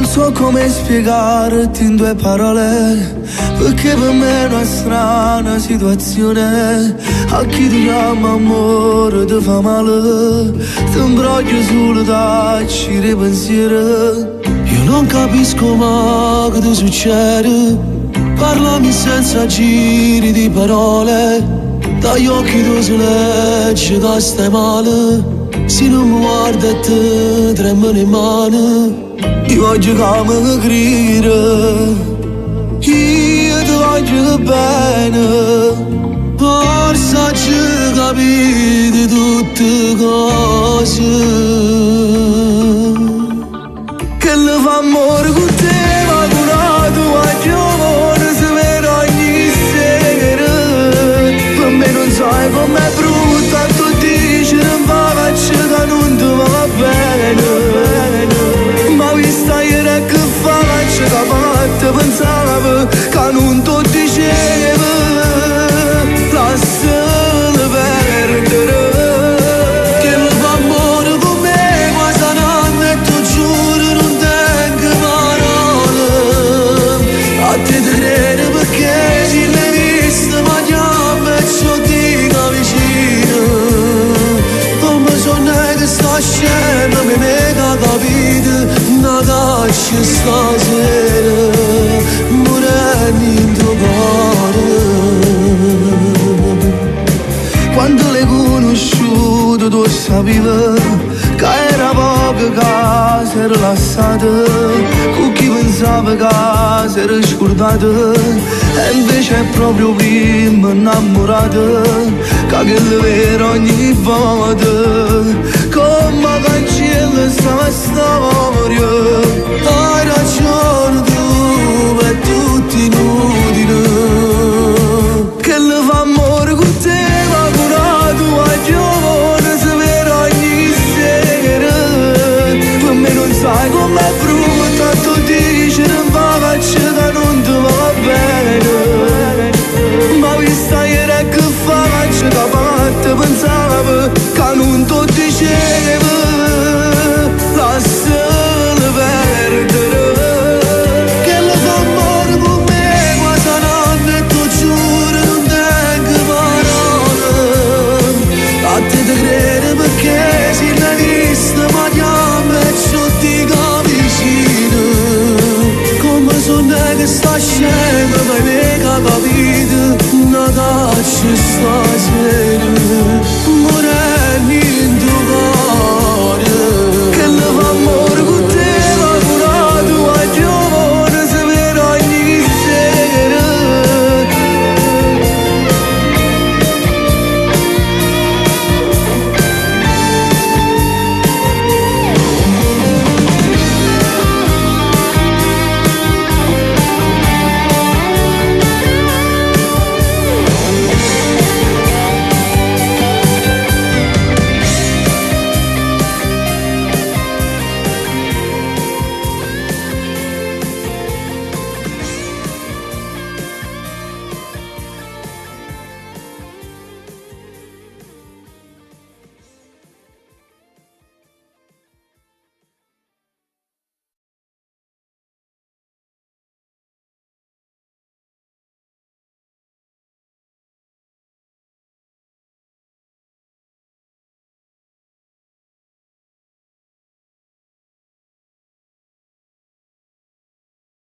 Non so come spiegarti in due parole, perché per me è una strana situazione. A chi ti chiama amore ti fa male, ti imbrogli sulle tacce dei pensieri. Io non capisco mai che ti succede, parlami senza giri di parole. Dagli occhi tu si legge che stai male, se non mi guarda e te tremano in mano. Io voglio che mi creda, io ti voglio bene, forse ci capite tutte cose. Che le fa amore con te, ma con la tua giovane si vede ogni sera. Per me non sai com'è brutta, tu dici non va faccio che non ti va bene. Ma vista ieri che faccio che fatta pensavo che non ti diceva, lasciala perdere. Che lo fa amore con me quasi un anno e tu giuro non tengo parole a te tenere, perché ci l'hai vista ma chiamo e ci dico vicino. Come sono che sta scena mi mega capito, una caccia stasera morendo in tuo cuore. Quando l'hai conosciuto tu sapevi che era poco che si era rilassata, con chi pensava che si era scordata, e invece è proprio prima innamorata che le vero ogni volta.